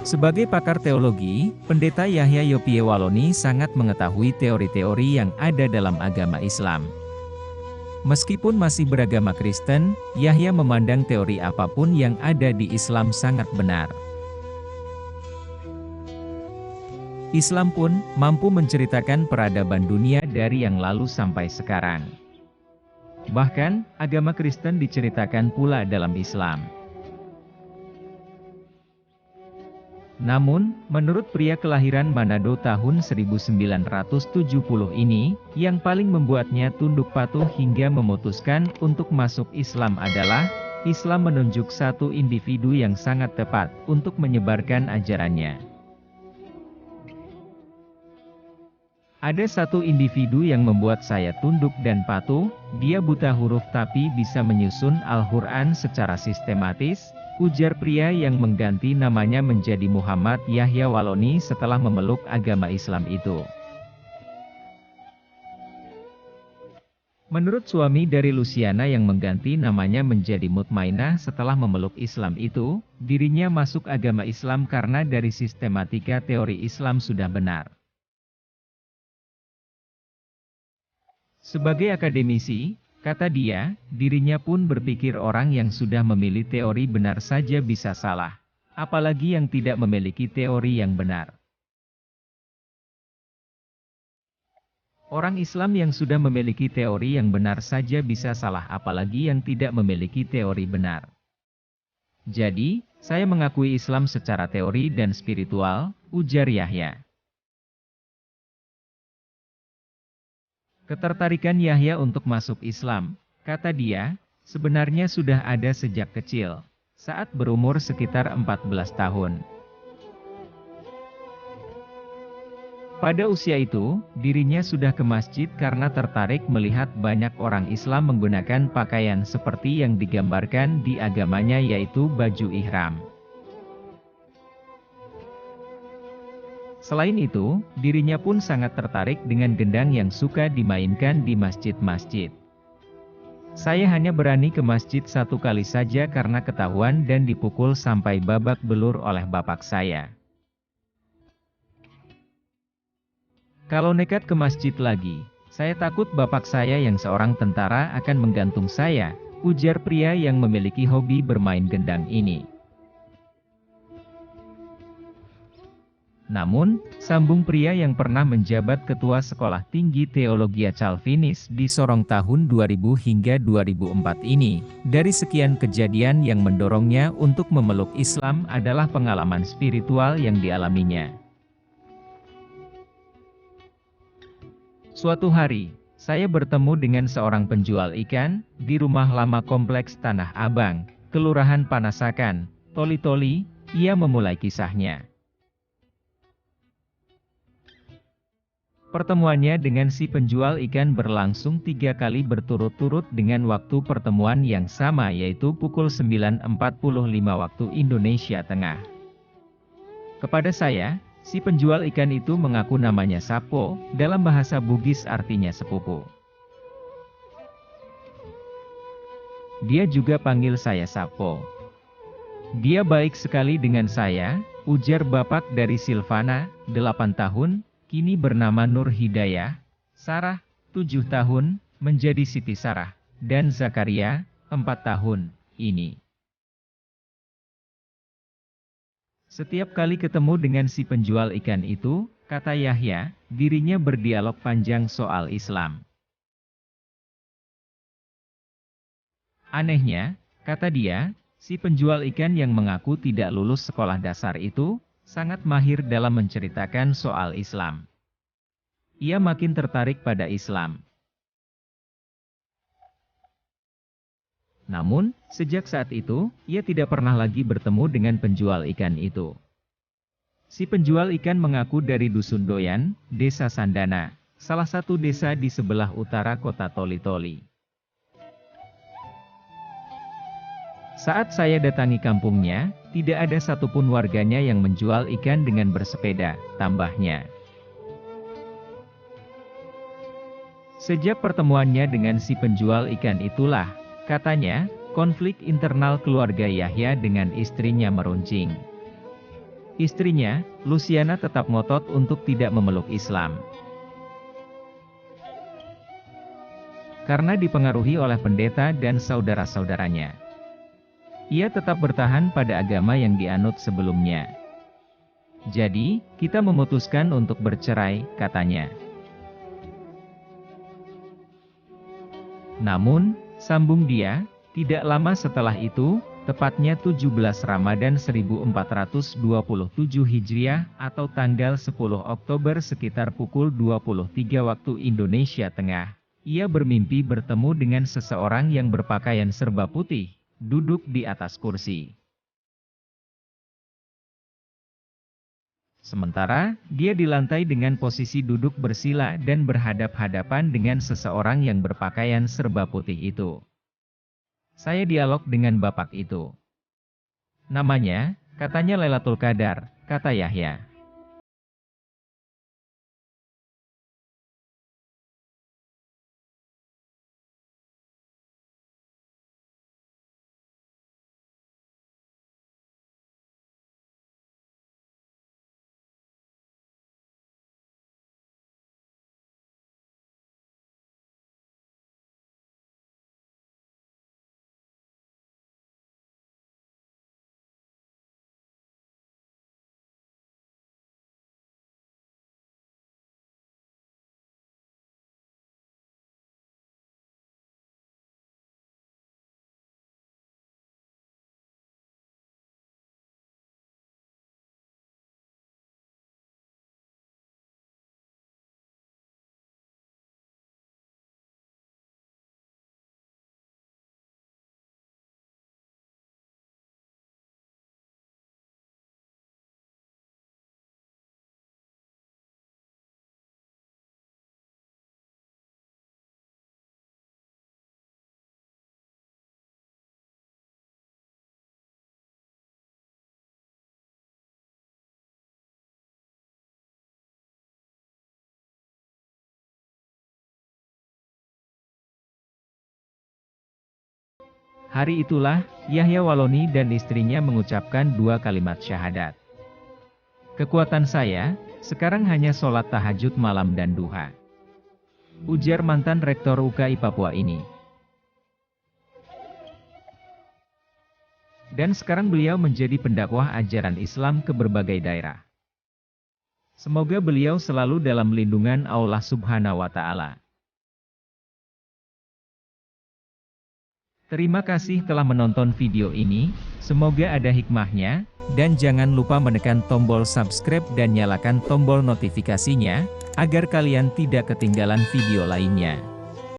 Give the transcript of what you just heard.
Sebagai pakar teologi, Pendeta Yahya Yopie Waloni sangat mengetahui teori-teori yang ada dalam agama Islam. Meskipun masih beragama Kristen, Yahya memandang teori apapun yang ada di Islam sangat benar. Islam pun mampu menceritakan peradaban dunia dari yang lalu sampai sekarang. Bahkan, agama Kristen diceritakan pula dalam Islam. Namun, menurut pria kelahiran Manado tahun 1970 ini, yang paling membuatnya tunduk patuh hingga memutuskan untuk masuk Islam adalah, Islam menunjuk satu individu yang sangat tepat untuk menyebarkan ajarannya. Ada satu individu yang membuat saya tunduk dan patuh, dia buta huruf tapi bisa menyusun Al-Quran secara sistematis, ujar pria yang mengganti namanya menjadi Muhammad Yahya Waloni setelah memeluk agama Islam itu. Menurut suami dari Luciana yang mengganti namanya menjadi Mutmainah setelah memeluk Islam itu, dirinya masuk agama Islam karena dari sistematika teori Islam sudah benar. Sebagai akademisi, kata dia, dirinya pun berpikir orang yang sudah memilih teori benar saja bisa salah, apalagi yang tidak memiliki teori yang benar. Orang Islam yang sudah memiliki teori yang benar saja bisa salah, apalagi yang tidak memiliki teori benar. Jadi, saya mengakui Islam secara teori dan spiritual, ujar Yahya. Ketertarikan Yahya untuk masuk Islam, kata dia, sebenarnya sudah ada sejak kecil, saat berumur sekitar 14 tahun. Pada usia itu, dirinya sudah ke masjid karena tertarik melihat banyak orang Islam menggunakan pakaian seperti yang digambarkan di agamanya, yaitu baju ihram. Selain itu, dirinya pun sangat tertarik dengan gendang yang suka dimainkan di masjid-masjid. Saya hanya berani ke masjid satu kali saja karena ketahuan dan dipukul sampai babak belur oleh bapak saya. Kalau nekat ke masjid lagi, saya takut bapak saya yang seorang tentara akan menggantung saya, ujar pria yang memiliki hobi bermain gendang ini. Namun, sambung pria yang pernah menjabat Ketua Sekolah Tinggi Teologia Calvinis di Sorong tahun 2000 hingga 2004 ini, dari sekian kejadian yang mendorongnya untuk memeluk Islam adalah pengalaman spiritual yang dialaminya. Suatu hari, saya bertemu dengan seorang penjual ikan di rumah lama kompleks Tanah Abang, Kelurahan Panasakan, Toli-Toli. Ia memulai kisahnya. Pertemuannya dengan si penjual ikan berlangsung 3 kali berturut-turut dengan waktu pertemuan yang sama, yaitu pukul 9.45 waktu Indonesia Tengah. Kepada saya, si penjual ikan itu mengaku namanya Sapo, dalam bahasa Bugis artinya sepupu. Dia juga panggil saya Sapo. Dia baik sekali dengan saya, ujar bapak dari Silvana, 8 tahun, kini bernama Nur Hidayah, Sarah, 7 tahun, menjadi Siti Sarah, dan Zakaria, 4 tahun, ini. Setiap kali ketemu dengan si penjual ikan itu, kata Yahya, dirinya berdialog panjang soal Islam. Anehnya, kata dia, si penjual ikan yang mengaku tidak lulus sekolah dasar itu, sangat mahir dalam menceritakan soal Islam. Ia makin tertarik pada Islam. Namun, sejak saat itu, ia tidak pernah lagi bertemu dengan penjual ikan itu. Si penjual ikan mengaku dari Dusun Doyan, Desa Sandana, salah satu desa di sebelah utara kota Toli-Toli. Saat saya datangi kampungnya, tidak ada satupun warganya yang menjual ikan dengan bersepeda, tambahnya. Sejak pertemuannya dengan si penjual ikan itulah, katanya, konflik internal keluarga Yahya dengan istrinya meruncing. Istrinya, Luciana tetap ngotot untuk tidak memeluk Islam. Karena dipengaruhi oleh pendeta dan saudara-saudaranya. Ia tetap bertahan pada agama yang dianut sebelumnya. Jadi, kita memutuskan untuk bercerai, katanya. Namun, sambung dia, tidak lama setelah itu, tepatnya 17 Ramadan 1427 Hijriah atau tanggal 10 Oktober sekitar pukul 23 waktu Indonesia Tengah, ia bermimpi bertemu dengan seseorang yang berpakaian serba putih, duduk di atas kursi. Sementara, dia di lantai dengan posisi duduk bersila dan berhadap-hadapan dengan seseorang yang berpakaian serba putih itu. Saya dialog dengan bapak itu. Namanya, katanya Lailatul Qadar, kata Yahya. Hari itulah, Yahya Waloni dan istrinya mengucapkan 2 kalimat syahadat. Kekuatan saya, sekarang hanya sholat tahajud malam dan duha. Ujar mantan Rektor UKI Papua ini. Dan sekarang beliau menjadi pendakwah ajaran Islam ke berbagai daerah. Semoga beliau selalu dalam lindungan Allah Subhanahu wa Ta'ala. Terima kasih telah menonton video ini, semoga ada hikmahnya, dan jangan lupa menekan tombol subscribe dan nyalakan tombol notifikasinya, agar kalian tidak ketinggalan video lainnya.